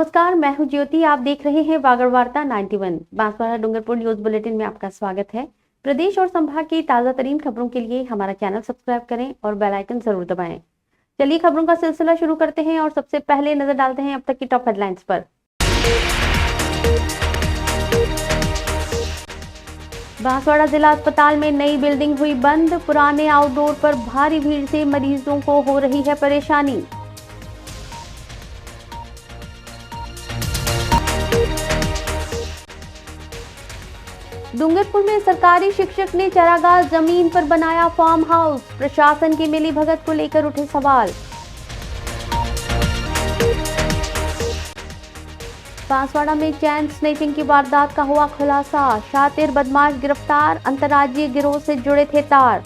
नमस्कार, मैं हूं ज्योति। आप देख रहे हैं वागड़ वार्ता 91। बांसवाड़ा डूंगरपुर न्यूज बुलेटिन में आपका स्वागत है। प्रदेश और संभाग की ताजा तरीन खबरों के लिए हमारा चैनल सब्सक्राइब करें और बेल आइकन जरूर दबाएं। चलिए खबरों का सिलसिला शुरू करते हैं और सबसे पहले नजर डालते हैं अब तक की टॉप हेडलाइंस पर। बांसवाड़ा जिला अस्पताल में नई बिल्डिंग हुई बंद। पुराने आउटडोर पर भारी भीड़ से मरीजों को हो रही है परेशानी। डूंगरपुर में सरकारी शिक्षक ने चारागाह जमीन पर बनाया फार्म हाउस। प्रशासन की मिलीभगत को लेकर उठे सवाल। बांसवाड़ा में चैन स्नैचिंग की वारदात का हुआ खुलासा। शातिर बदमाश गिरफ्तार, अंतर्राज्यीय गिरोह से जुड़े थे तार।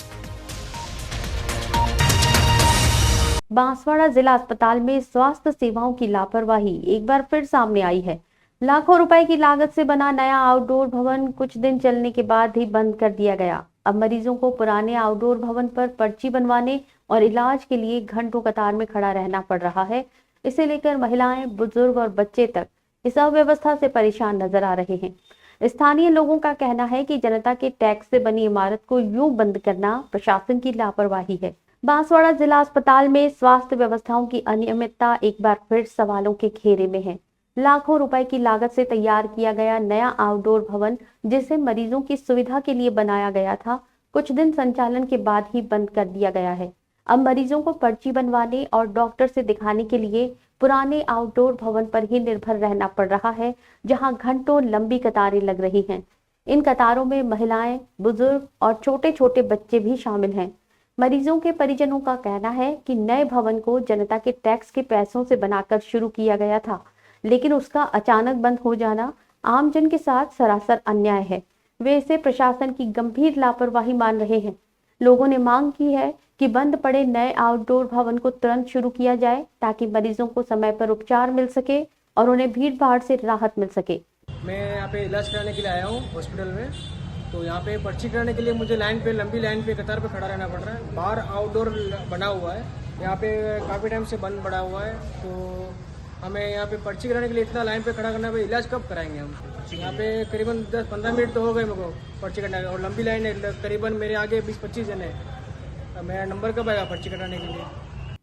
बांसवाड़ा जिला अस्पताल में स्वास्थ्य सेवाओं की लापरवाही एक बार फिर सामने आई है। लाखों रुपए की लागत से बना नया आउटडोर भवन कुछ दिन चलने के बाद ही बंद कर दिया गया। अब मरीजों को पुराने आउटडोर भवन पर पर्ची बनवाने और इलाज के लिए घंटों कतार में खड़ा रहना पड़ रहा है। इसे लेकर महिलाएं, बुजुर्ग और बच्चे तक इस अव्यवस्था से परेशान नजर आ रहे हैं। स्थानीय लोगों का कहना है कि जनता के टैक्स से बनी इमारत को यूं बंद करना प्रशासन की लापरवाही है। बांसवाड़ा जिला अस्पताल में स्वास्थ्य व्यवस्थाओं की अनियमितता एक बार फिर सवालों के घेरे में है। लाखों रुपए की लागत से तैयार किया गया नया आउटडोर भवन, जिसे मरीजों की सुविधा के लिए बनाया गया था, कुछ दिन संचालन के बाद ही बंद कर दिया गया है। अब मरीजों को पर्ची बनवाने और डॉक्टर से दिखाने के लिए पुराने आउटडोर भवन पर ही निर्भर रहना पड़ रहा है, जहां घंटों लंबी कतारें लग रही हैं। इन कतारों में महिलाएं, बुजुर्ग और छोटे छोटे बच्चे भी शामिल हैं। मरीजों के परिजनों का कहना है कि नए भवन को जनता के टैक्स के पैसों से बनाकर शुरू किया गया था, लेकिन उसका अचानक बंद हो जाना आमजन के साथ सरासर अन्याय है। वे इसे प्रशासन की गंभीर लापरवाही मान रहे हैं। लोगों ने मांग की है कि बंद पड़े नए आउटडोर भवन को तुरंत शुरू किया जाए, ताकि मरीजों को समय पर उपचार मिल सके और उन्हें भीड़ भाड़ से राहत मिल सके। मैं यहाँ पे इलाज कराने के लिए आया हूँ हॉस्पिटल में। तो यहाँ पे पर्ची कराने के लिए मुझे लंबी लाइन पे कतार पे खड़ा रहना पड़ रहा है। बाहर आउटडोर बना हुआ है, यहाँ पे काफ़ी टाइम से बंद पड़ा हुआ है। तो हमें यहाँ पे पर्ची कराने के लिए इतना लाइन पे खड़ा करना है, इलाज कब कराएंगे हम? यहाँ पे करीबन 10-15 मिनट तो हो गए मेरे को पर्ची कटाने, और लंबी लाइन है, करीबन मेरे आगे 20-25 जन है। मेरा नंबर कब आएगा पर्ची कटाने के लिए?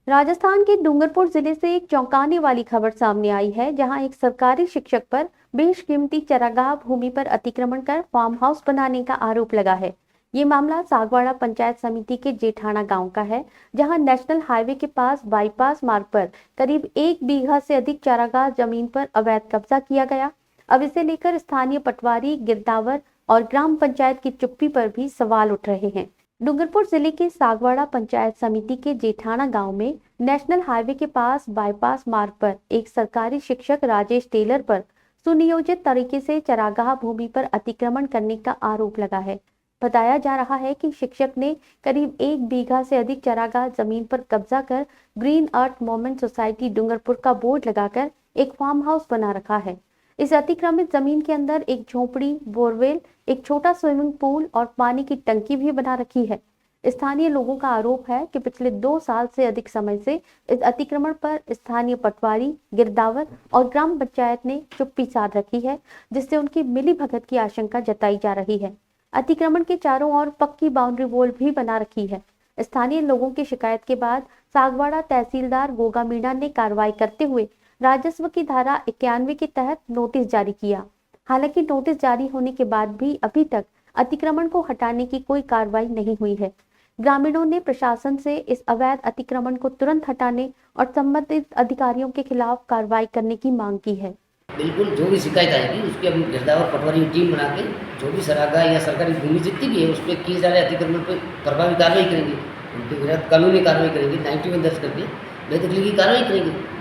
राजस्थान के डूंगरपुर जिले से एक चौंकाने वाली खबर सामने आई है, जहां एक सरकारी शिक्षक पर बेशकीमती चारागाह भूमि पर अतिक्रमण कर फार्म हाउस बनाने का आरोप लगा है। ये मामला सागवाड़ा पंचायत समिति के जेठाना गांव का है, जहां नेशनल हाईवे के पास बाईपास मार्ग पर करीब 1 बीघा से अधिक चारागाह जमीन पर अवैध कब्जा किया गया। अब इसे लेकर स्थानीय पटवारी, गिरदावर और ग्राम पंचायत की चुप्पी पर भी सवाल उठ रहे हैं। डूंगरपुर जिले के सागवाड़ा पंचायत समिति के जेठाना गांव में नेशनल हाईवे के पास बाईपास मार्ग पर एक सरकारी शिक्षक राजेश टेलर पर सुनियोजित तरीके से चारागाह भूमि पर अतिक्रमण करने का आरोप लगा है। बताया जा रहा है कि शिक्षक ने करीब 1 बीघा से अधिक चारागाह जमीन पर कब्जा कर green earth movement society Dungarpur का बोर्ड लगाकर एक फार्म हाउस बना रखा है। इस अतिक्रमित जमीन के अंदर एक झोपड़ी, बोरवेल, एक छोटा स्विमिंग पूल और पानी की टंकी भी बना रखी है। स्थानीय लोगों का आरोप है कि पिछले 2 साल से अधिक समय से इस अतिक्रमण पर स्थानीय पटवारी, गिरदावर और ग्राम पंचायत ने चुप्पी साध रखी है, जिससे उनकी मिलीभगत की आशंका जताई जा रही है। अतिक्रमण के चारों ओर पक्की बाउंड्री वॉल भी बना रखी है। स्थानीय लोगों की शिकायत के बाद सागवाड़ा तहसीलदार गोगा मीणा ने कार्रवाई करते हुए राजस्व की धारा 91 के तहत नोटिस जारी किया। हालांकि नोटिस जारी होने के बाद भी अभी तक अतिक्रमण को हटाने की कोई कार्रवाई नहीं हुई है। ग्रामीणों ने प्रशासन से इस अवैध अतिक्रमण को तुरंत हटाने और संबंधित अधिकारियों के खिलाफ कार्रवाई करने की मांग की है। बिल्कुल, जो भी शिकायत आएगी उसकी हम गिरदावर पटवारी की टीम बना के जो भी सरागाह या सरकारी भूमि जितनी भी है उस पर किए जा रहे अतिक्रमण पर प्रभावी कार्रवाई करेंगे, उनके विरुद्ध कानूनी कार्रवाई करेंगे, 91 दर्ज करके बेदखली की कार्रवाई करेंगे।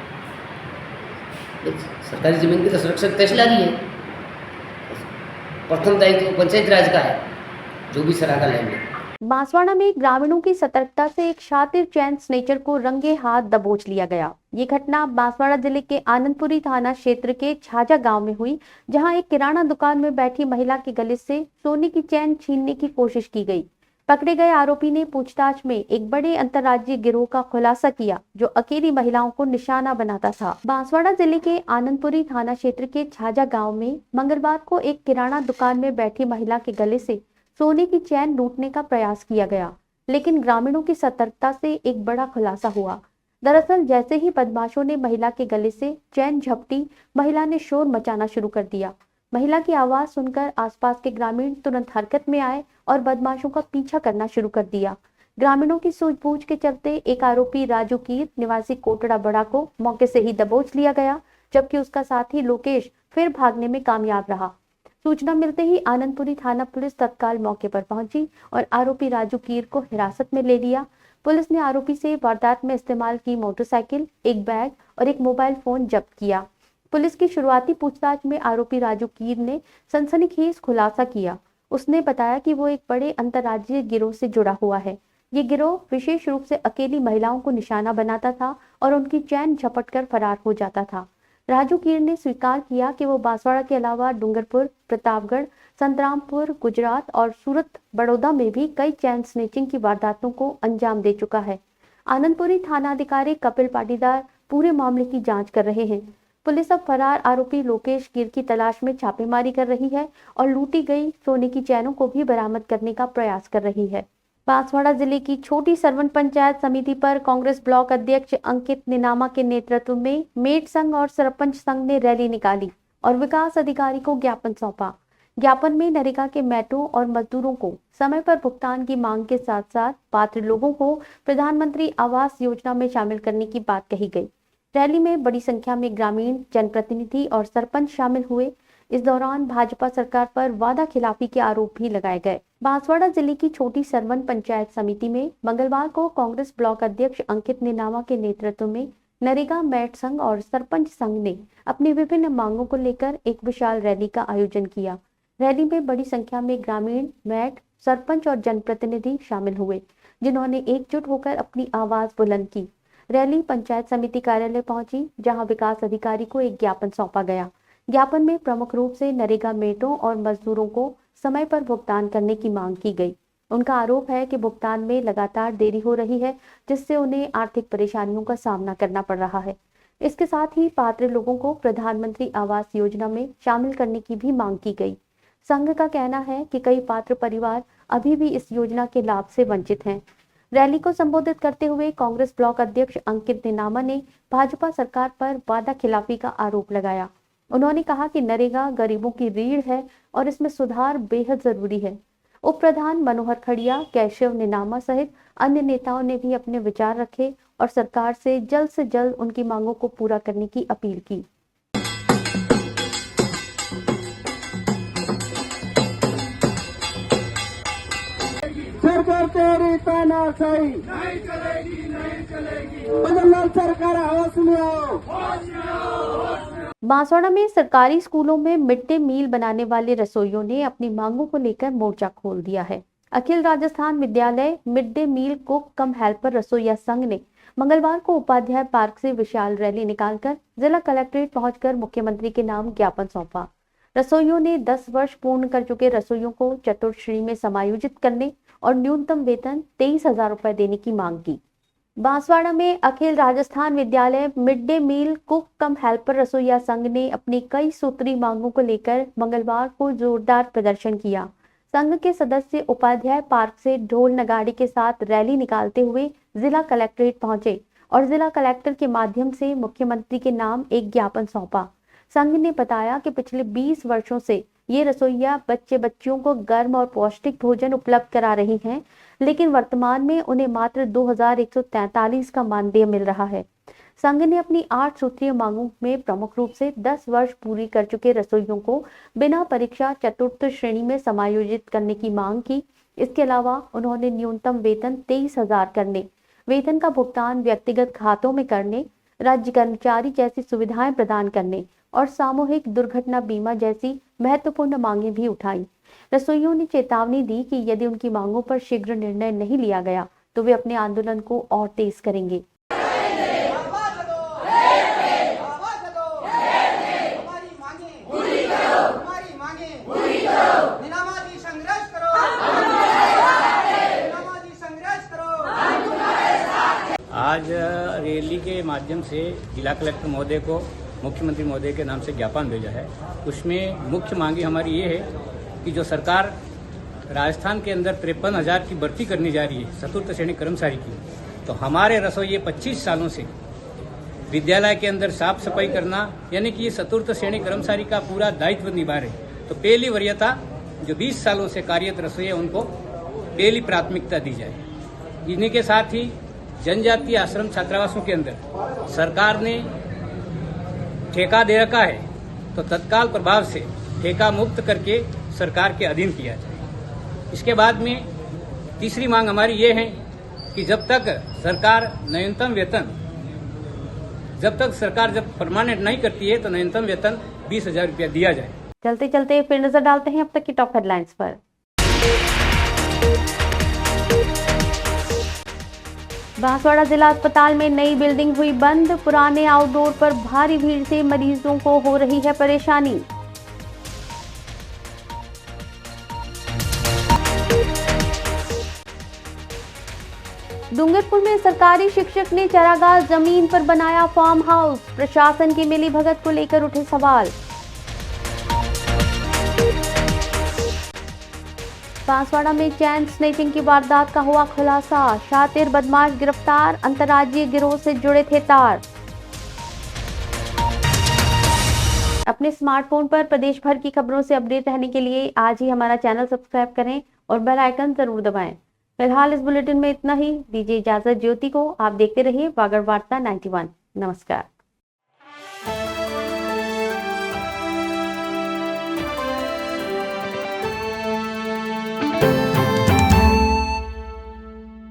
सरकारी जमीन की तो सुरक्षा तहसीलदारी है, प्रथम दायित्व पंचायत राज का है, जो भी सरागाह लेंगे। बांसवाड़ा में ग्रामीणों की सतर्कता से एक शातिर चैन स्नेचर को रंगे हाथ दबोच लिया गया। ये घटना बांसवाड़ा जिले के आनंदपुरी थाना क्षेत्र के छाजा गांव में हुई, जहां एक किराना दुकान में बैठी महिला के गले से सोने की चैन छीनने की कोशिश की गई। पकड़े गए आरोपी ने पूछताछ में एक बड़े अंतर्राज्यीय गिरोह का खुलासा किया जो अकेली महिलाओं को निशाना बनाता था। बांसवाड़ा जिले के आनंदपुरी थाना क्षेत्र के छाजा गांव में मंगलवार को एक किराना दुकान में बैठी महिला के गले से सोने की चैन लूटने का प्रयास किया गया, लेकिन ग्रामीणों की सतर्कता से एक बड़ा खुलासा हुआ। दरअसल जैसे ही बदमाशों ने महिला के गले से चैन झपटी, महिला ने शोर मचाना शुरू कर दिया। महिला की आवाज सुनकर आसपास के ग्रामीण तुरंत हरकत में आए और बदमाशों का पीछा करना शुरू कर दिया। ग्रामीणों की सूझबूझ के चलते एक आरोपी राजू कीर निवासी कोटड़ा बड़ा को मौके से ही दबोच लिया गया, जबकि उसका साथी लोकेश फिर भागने में कामयाब रहा। सूचना मिलते ही आनंदपुरी थाना पुलिस तत्काल मौके पर पहुंची और आरोपी राजू कीर को हिरासत में ले लिया। पुलिस ने आरोपी से वारदात में इस्तेमाल की मोटरसाइकिल, एक बैग और एक मोबाइल फोन जब्त किया। पुलिस की शुरुआती पूछताछ में आरोपी राजू कीर ने सनसनीखेज खुलासा किया। उसने बताया कि वो एक बड़े अंतर्राज्यीय गिरोह से जुड़ा हुआ है। ये गिरोह विशेष रूप से अकेली महिलाओं को निशाना बनाता था और उनकी चैन झपटकर फरार हो जाता था। राजू कीर ने स्वीकार किया कि वो बांसवाड़ा के अलावा डूंगरपुर, प्रतापगढ़, संतरामपुर, गुजरात और सूरत, बड़ौदा में भी कई चैन स्नेचिंग की वारदातों को अंजाम दे चुका है। आनंदपुरी थानाधिकारी कपिल पाटीदार पूरे मामले की जांच कर रहे हैं। पुलिस अब फरार आरोपी लोकेश कीर की तलाश में छापेमारी कर रही है और लूटी गई सोने की चैनों को भी बरामद करने का प्रयास कर रही है। बांसवाड़ा जिले की छोटी सरवन पंचायत समिति पर कांग्रेस ब्लॉक अध्यक्ष अंकित निनामा के नेतृत्व में मेट संघ और सरपंच संघ ने रैली निकाली और विकास अधिकारी को ज्ञापन सौंपा। ज्ञापन में नरेगा के मेटों और मजदूरों को समय पर भुगतान की मांग के साथ साथ पात्र लोगों को प्रधानमंत्री आवास योजना में शामिल करने की बात कही गई। रैली में बड़ी संख्या में ग्रामीण, जनप्रतिनिधि और सरपंच शामिल हुए। इस दौरान भाजपा सरकार पर वादा खिलाफी के आरोप भी लगाए गए। बांसवाड़ा जिले की छोटी सरवन पंचायत समिति में मंगलवार को कांग्रेस ब्लॉक अध्यक्ष अंकित निनामा के नेतृत्व में नरेगा, मेट संघ और सरपंच संघ ने अपनी विभिन्न मांगों को लेकर एक विशाल रैली का आयोजन किया। रैली में बड़ी संख्या में ग्रामीण, मेट, सरपंच और जनप्रतिनिधि शामिल हुए, जिन्होंने एकजुट होकर अपनी आवाज बुलंद की। रैली पंचायत समिति कार्यालय पहुंची, जहां विकास अधिकारी को एक ज्ञापन सौंपा गया। ज्ञापन में प्रमुख रूप से नरेगा मेटों और मजदूरों को समय पर भुगतान करने की मांग की गई। उनका आरोप है कि भुगतान में लगातार देरी हो रही है, जिससे उन्हें आर्थिक परेशानियों का सामना करना पड़ रहा है। इसके साथ ही पात्र लोगों को प्रधानमंत्री आवास योजना में शामिल करने की भी मांग की गई। संघ का कहना है कि कई पात्र परिवार अभी भी इस योजना के लाभ से वंचित हैं। रैली को संबोधित करते हुए कांग्रेस ब्लॉक अध्यक्ष अंकित निनामा ने भाजपा सरकार पर वादा खिलाफी का आरोप लगाया। उन्होंने कहा कि नरेगा गरीबों की रीढ़ है और इसमें सुधार बेहद जरूरी है। उप प्रधान मनोहर खड़िया, केशव निनामा सहित अन्य नेताओं ने भी अपने विचार रखे और सरकार से जल्द उनकी मांगों को पूरा करने की अपील की। सरकार तेरी तानाशाही नहीं चलेगी, नहीं चलेगी। बदलाव सरकार आवाज में आओ। बांसवाड़ा में सरकारी स्कूलों में मिड डे मील बनाने वाले रसोइयों ने अपनी मांगों को लेकर मोर्चा खोल दिया है। अखिल राजस्थान विद्यालय मिड डे मील कुक कम हेल्पर रसोइया संघ ने मंगलवार को उपाध्याय पार्क से विशाल रैली निकालकर जिला कलेक्ट्रेट पहुंचकर मुख्यमंत्री के नाम ज्ञापन सौंपा। रसोइयों ने 10 वर्ष पूर्ण कर चुके रसोइयों को चतुर्थ श्रेणी में समायोजित करने और न्यूनतम वेतन 23,000 रुपए देने की मांग की। बांसवाड़ा में अखिल राजस्थान विद्यालय मिड डे मील कुक कम हेल्पर रसोइया संघ ने अपनी कई सूत्री मांगों को लेकर मंगलवार को जोरदार प्रदर्शन किया। संघ के सदस्य उपाध्याय पार्क से ढोल नगाड़े के साथ रैली निकालते हुए जिला कलेक्ट्रेट पहुंचे और जिला कलेक्टर के माध्यम से मुख्यमंत्री के नाम एक ज्ञापन सौंपा। संघ ने बताया कि पिछले 20 वर्षों से ये रसोइया बच्चियों को गर्म और पौष्टिक भोजन उपलब्ध करा रही हैं, लेकिन वर्तमान में उन्हें मात्र 2,143 का मानदेय मिल रहा है। संघ ने अपनी 8 सूत्रीय मांगों में प्रमुख रूप से 10 वर्ष पूरी कर चुके रसोइयों को बिना परीक्षा चतुर्थ श्रेणी में समायोजित करने की मांग की। इसके अलावा उन्होंने न्यूनतम वेतन 23,000 करने, वेतन का भुगतान व्यक्तिगत खातों में करने, राज्य कर्मचारी जैसी सुविधाएं प्रदान करने और सामूहिक दुर्घटना बीमा जैसी महत्वपूर्ण मांगे भी उठाई। रसोइयों ने चेतावनी दी कि यदि उनकी मांगों पर शीघ्र निर्णय नहीं लिया गया तो वे अपने आंदोलन को और तेज करेंगे। आज रैली के माध्यम से जिला कलेक्टर महोदय को मुख्यमंत्री महोदय के नाम से ज्ञापन भेजा है। उसमें मुख्य मांगी हमारी ये है कि जो सरकार राजस्थान के अंदर 53,000 की भर्ती करने जा रही है चतुर्थ श्रेणी कर्मचारी की, तो हमारे रसोइये 25 सालों से विद्यालय के अंदर साफ सफाई करना, यानी कि ये चतुर्थ श्रेणी कर्मचारी का पूरा दायित्व निभा रहे। तो पहली वरीयता जो 20 सालों से कार्यरत रसोइया उनको पहली प्राथमिकता दी जाए। इन्हीं के साथ ही जनजातीय आश्रम छात्रावासों के अंदर सरकार ने ठेका दे रखा है, तो तत्काल प्रभाव से ठेका मुक्त करके सरकार के अधीन किया जाए। इसके बाद में तीसरी मांग हमारी ये है कि जब तक सरकार न्यूनतम वेतन जब परमानेंट नहीं करती है तो न्यूनतम वेतन 20,000 रुपया दिया जाए। चलते चलते फिर नजर डालते हैं अब तक की टॉप हेडलाइंस पर। बांसवाड़ा जिला अस्पताल में नई बिल्डिंग हुई बंद, पुराने आउटडोर पर भारी भीड़ से मरीजों को हो रही है परेशानी। डूंगरपुर में सरकारी शिक्षक ने चारागाह जमीन पर बनाया फार्म हाउस, प्रशासन की मिलीभगत को लेकर उठे सवाल। बांसवाड़ा में चैन स्नैचिंग की वारदात का हुआ खुलासा, शातिर बदमाश गिरफ्तार, अंतर्राज्यीय गिरोह से जुड़े थे तार। अपने स्मार्टफोन पर प्रदेश भर की खबरों से अपडेट रहने के लिए आज ही हमारा चैनल सब्सक्राइब करें और बेल आइकन जरूर दबाएं। फिलहाल इस बुलेटिन में इतना ही। दीजिए इजाजत ज्योति को। आप देखते रहिए वागड़ वार्ता 91। नमस्कार।